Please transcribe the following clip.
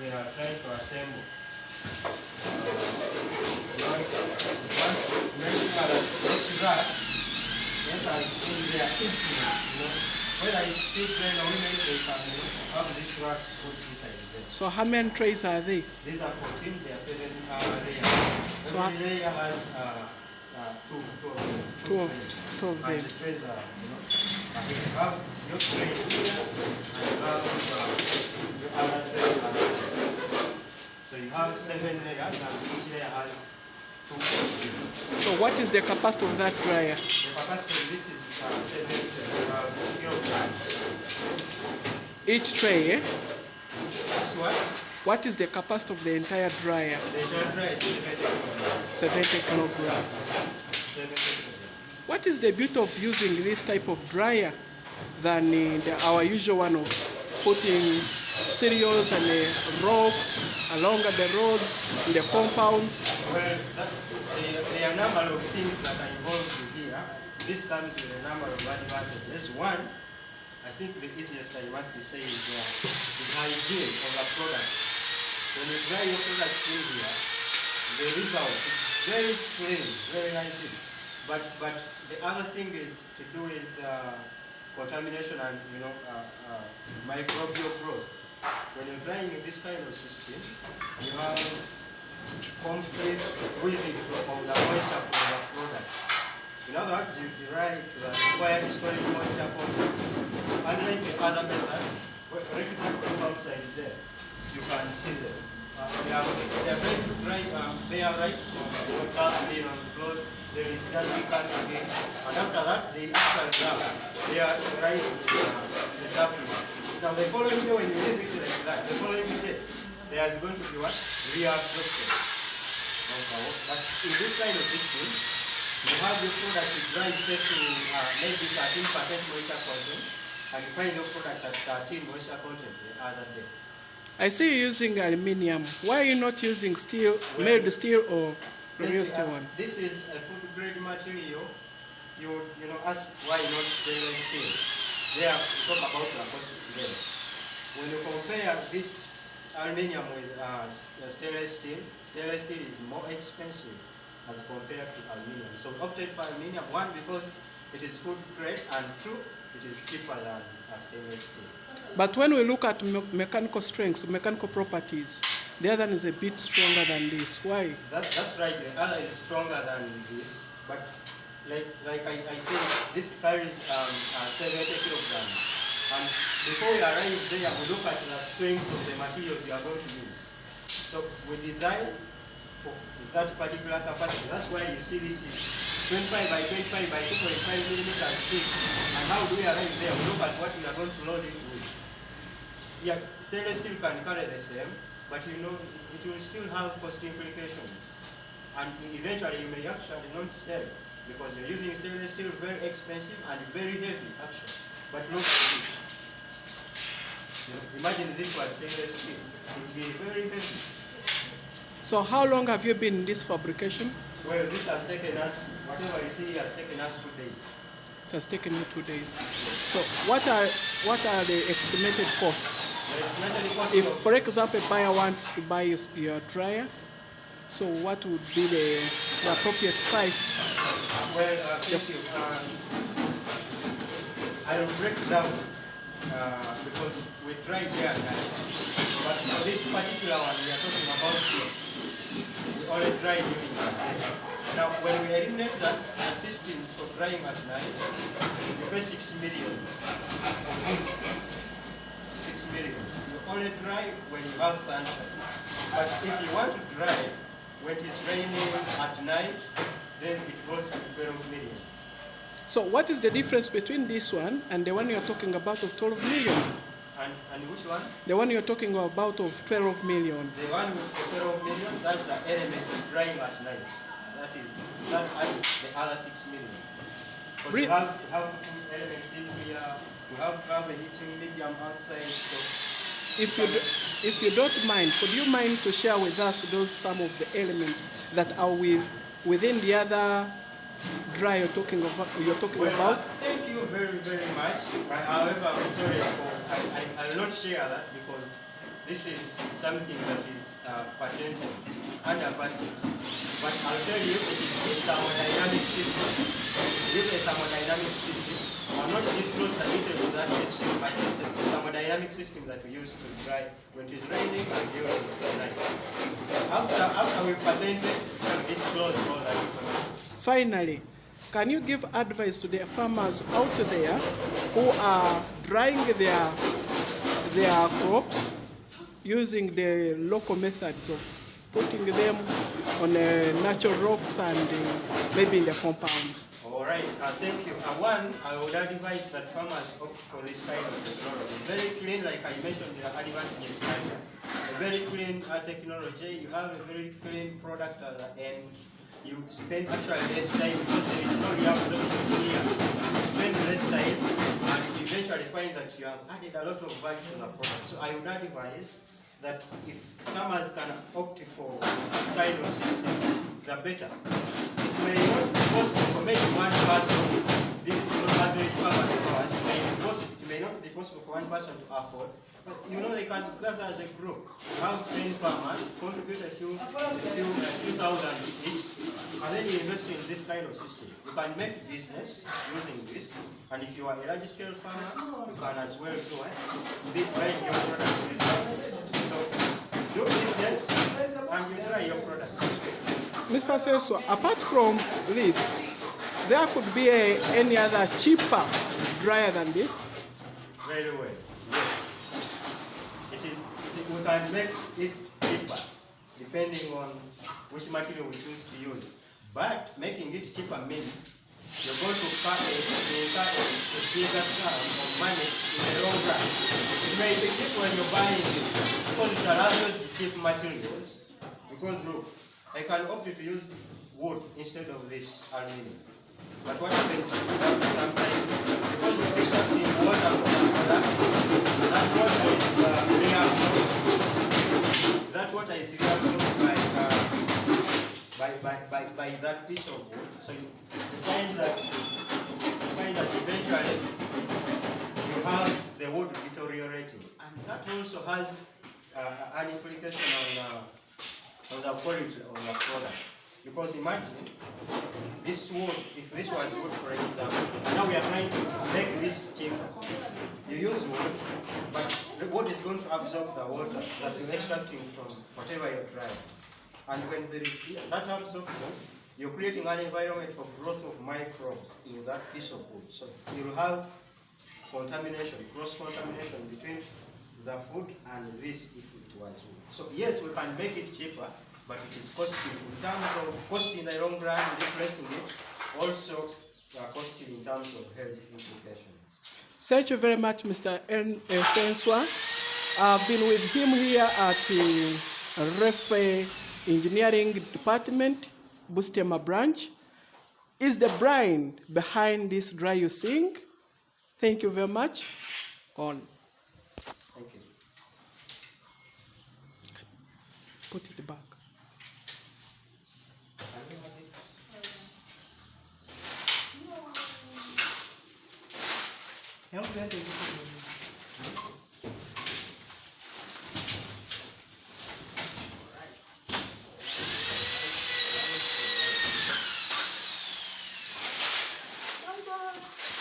we are trying to assemble. We want to make sure that this rack enters in their instrument, whether it's still plain or women, they can have this rack put inside there. So how many trays are they? These are 14, there are 7 layers. So Every layer has two of them. Two of And them. the trays are, you have your tray here, and you have your other tray. So you have 7 layers, and each layer has 2 of these. So what is the capacity of that dryer? The capacity of this is 7 kilograms. Each tray, eh? That's what? What is the capacity of the entire dryer? The entire tray is 70 70 kilograms. kilograms. 70 kilograms. What is the beauty of using this type of dryer than our usual one of putting cereals and rocks along the roads, in the compounds? Well, there are a number of things that are involved here. This comes with a number of advantages. One, I think the easiest I must say is the hygiene of the product. When you dry your product in here, the result is very clean, very hygiene. But the other thing is to do with contamination and microbial growth. When you're drying in this kind of system, you have complete breathing of the moisture from the product. In other words, you derive the required storage moisture content. Unlike the other methods, for example, outside there, you can see them. They are trying to dry bare rice on the carpet on the floor. There is nothing cut again. And after that, they actually grab their rice in the carpet. Now the following day, when you leave it like that, the following day, there is going to be what? Reabsorption. But in this kind of system, you have your product dry set to maybe 13% moisture content, and you find your product at 13 moisture content the other day. I see you using aluminium. Why are you not using steel, made steel or the real steel one? This is a food grade material. You ask why not stainless steel. There we talk about the costs there. When you compare this aluminium with stainless steel is more expensive as compared to aluminium. So opted for aluminium, one, because it is food grade, and two, it is cheaper than stainless steel. But when we look at mechanical strengths, mechanical properties, the other one is a bit stronger than this. Why? That's right. The other is stronger than this, but like I said, this carries 70 kilograms. And before we arrive there, we look at the strength of the materials we are going to use. So we design for that particular capacity. That's why you see this is 25 by 25 by 2.5 millimeters thick. And how do we arrive there? We look at what we are going to load it with. Yeah, stainless steel can carry the same, but it will still have cost implications. And eventually you may actually not sell, because you're using stainless steel, very expensive and very heavy actually. But look at this. Imagine this was stainless steel. It would be very heavy. So how long have you been in this fabrication? Well, this has taken us, whatever you see has taken us 2 days. It has taken you 2 days. So what are the estimated costs? The estimated cost If, of, for example, a buyer wants to buy your dryer, so what would be the appropriate price? well, thank you. I will break down because we tried here and there. But for this particular one, we are talking about we only tried during the day. Now, when we eliminate the systems for drying at night, we pay 6 millions for this. 6 millions. You only dry when you have sunshine. But if you want to dry when it is raining at night, then it goes to 12 millions. So what is the difference between this one and the one you're talking about of 12 million? And which one? The one you're talking about of 12 million. The one with the 12 millions has the element of drying at night. That adds the other 6 millions. Because we have to put elements in here. We have to have a heating medium outside. So if you don't mind, could you mind to share with us some of the elements that are within the other dry you're talking about? Thank you. you very, very much. However, I'm sorry I will not share that because this is something that is patented. It's under patent. But I'll tell you, it is a thermodynamic system. It is a thermodynamic system. I'll not disclose the details of that system, but it's a thermodynamic system that we use to dry when it is raining and during the night. After we patented, we disclose all that information. Finally, can you give advice to the farmers out there who are drying their crops using the local methods of putting them on natural rocks and maybe in the compounds? All right, thank you. One, I would advise that farmers opt for this kind of technology. Very clean, like I mentioned, the advantages earlier. A very clean technology. You have a very clean product at the end. You spend actually less time because there is no reabsorption here. You spend less time and you eventually find that you have added a lot of value to the product. So I would advise that if farmers can opt for this kind of system, the better. It may not be possible for maybe one person, this is not average farmers of ours, it may not be possible for one person to afford, but you know they can gather as a group. You have 10 farmers, contribute a few thousand each, and then you invest in this kind of system. You can make business using this, and if you are a large scale farmer, you can as well do it. Big price your products using this. So do business and you try your products. Mr. Senswa, apart from this, there could be any other cheaper dryer than this? Very well, yes. We can make it cheaper depending on which material we choose to use. But making it cheaper means you're going to incur a bigger sum of money in the long run. It may be cheap when you're buying it because it allows you the cheap materials. Because look, I can opt to use wood instead of this aluminum. But what happens sometimes, because we're extracting water from the product, that water is reabsorbed by that piece of wood. So you find that eventually you have the wood deteriorating. And that also has an implication on the quality of the product. Because imagine this wood, if this was wood for example, and now we are trying to make this cheaper. You use wood, but the wood is going to absorb the water that you're extracting from whatever you're trying. And when there is that absorption, you're creating an environment for growth of microbes in that piece of wood. So you'll have contamination, cross-contamination between the food and this if it was wood. So yes, we can make it cheaper, but it is costly in terms of cost in the long run, replacing it, also costly in terms of health implications. Thank you very much, Mr. Senswa. I've been with him here at the REF Engineering Department, Bustema branch. Is the brain behind this dry you sing? Thank you very much. On. Thank you. Put it back. Help that